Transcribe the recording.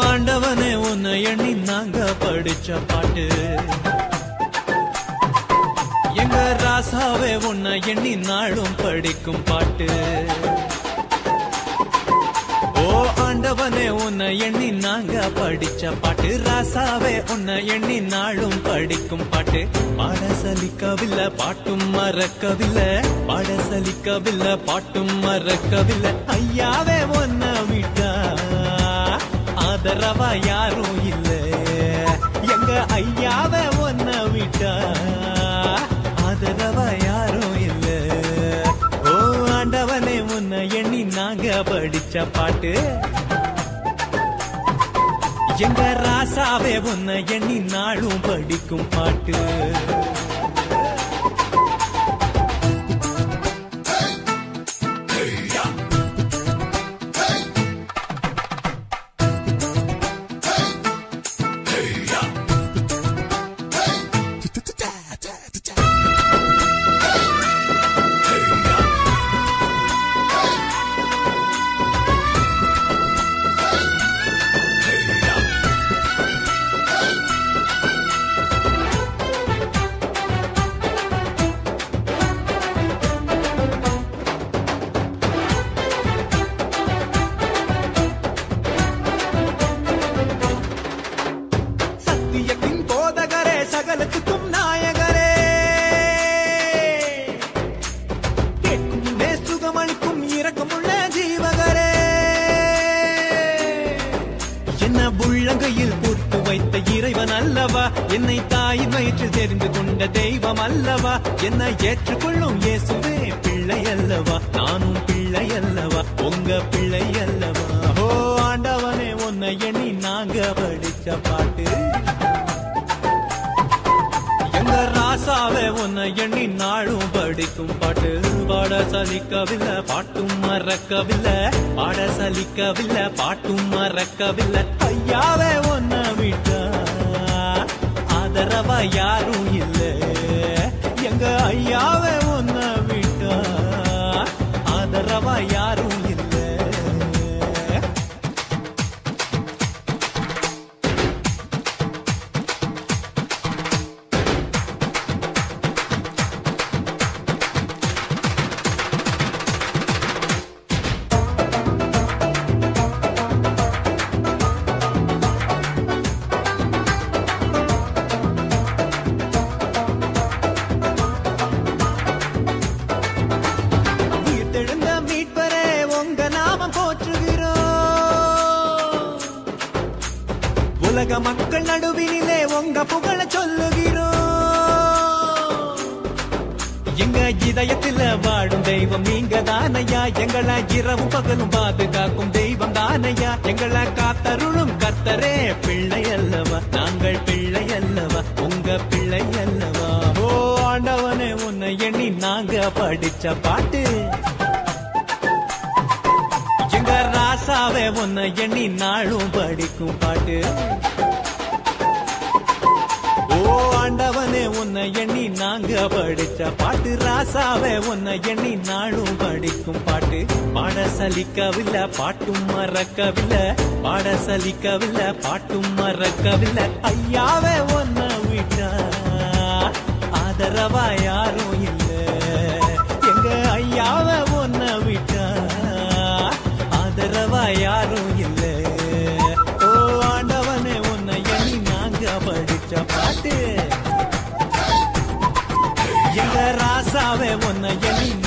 ஆண்டவனே உன்னை எண்ணி நாங்க படிச்ச பாட்டு, எங்க ராசாவே உன்னை எண்ணி நாளும் படிக்கும் பாட்டு. ஓ ஆண்டவனே உன்னை எண்ணி நாங்க படிச்ச பாட்டு, ராசாவே உன்னை எண்ணி நாளும் படிக்கும் பாட்டு. பாட சலிக்கவில்லை பாட்டும் மறக்கவில்லை, பாட சலிக்கவில்லை பாட்டும் மறக்கவில்லை. ஐயாவே உன்னை விட்டா ஆதரவா யாரும் இல்ல, எங்க ஐயாவை ஒன்ன விட்டா ஆதரவா யாரும் இல்ல. ஓ ஆண்டவனே உன்னை எண்ணி நாங்க படிச்ச பாட்டு, எங்க ராசாவே உன்னை எண்ணி நாளும் படிக்கும் பாட்டு. சகலத்துக்கும் நாயகரே, கேட்கும் சுகமளிக்கும் இரக்கமுள்ள ஜீவகரே, என்ன உள்ளங்கையில் போட்டு வைத்த இறைவன் அல்லவா, என்னை தாயின் வயிற்றில் தெரிந்து கொண்ட தெய்வம் அல்லவா, என்னை ஏற்றுக்கொள்ளும் இயேசுவே பிள்ளை அல்லவா, நானும் பிள்ளை அல்லவா, உங்க பிள்ளை அல்லவா. ஓ ஆண்டவனே உன்னை எண்ணி நாங்க படிச்ச பாட்டு, ராசாவே உன்னை எண்ணி நாளும் படிக்கும் பாட்டு. பாட சலிக்கவில்லை பாட்டும் மறக்கவில்லை, பாட சலிக்கவில்லை பாட்டும் மறக்கவில்லை. ஐயாவே உன்னை விட்டா ஆதரவா யாரும் இல்ல, எங்க ஐயாவே உன்னை விட்டா ஆதரவா யாரும் இல்ல. உலக மக்கள் நடுவினிலே உங்க புகழ சொல்லுகிறோம், எங்க இதயத்தில் வாடும் தெய்வம் நீங்க தானையா, எங்களை இரவும் பகலும் பாதுகாக்கும் தெய்வம் தானையா, எங்களை காத்தருளும் கர்த்தரே பிள்ளை அல்லவா, நாங்கள் பிள்ளை அல்லவா, உங்க பிள்ளை அல்லவா. ஓ ஆண்டவனே உன்னை எண்ணி நாங்க படிச்ச பாட்டு, எங்க ராசாவே உன்னை எண்ணி நாளும் படிக்கும் பாட்டு. ஓ ஆண்டவனே உன்னை எண்ணி நாங்க படிச்ச பாட்டு, ராசாவே உன்னை எண்ணி நாளும் படிக்கும் பாட்டு. பாட சலிக்கவில்லை பாட்டும் மறக்கவில்லை, பாட சலிக்கவில்லை பாட்டும் மறக்கவில்லை. ஐயாவே உன்னை விட்டா ஆதரவா யாரும் இல்ல, எங்க ஐயாவே உன்னை விட்டா ஆதரவா யாரும் இல்ல. ஓ ஆண்டவனே உன்னை எண்ணி நாங்க படிச்ச பாட்டு, எங்க ராசா கர்த்தாவே உன்னை எண்ணி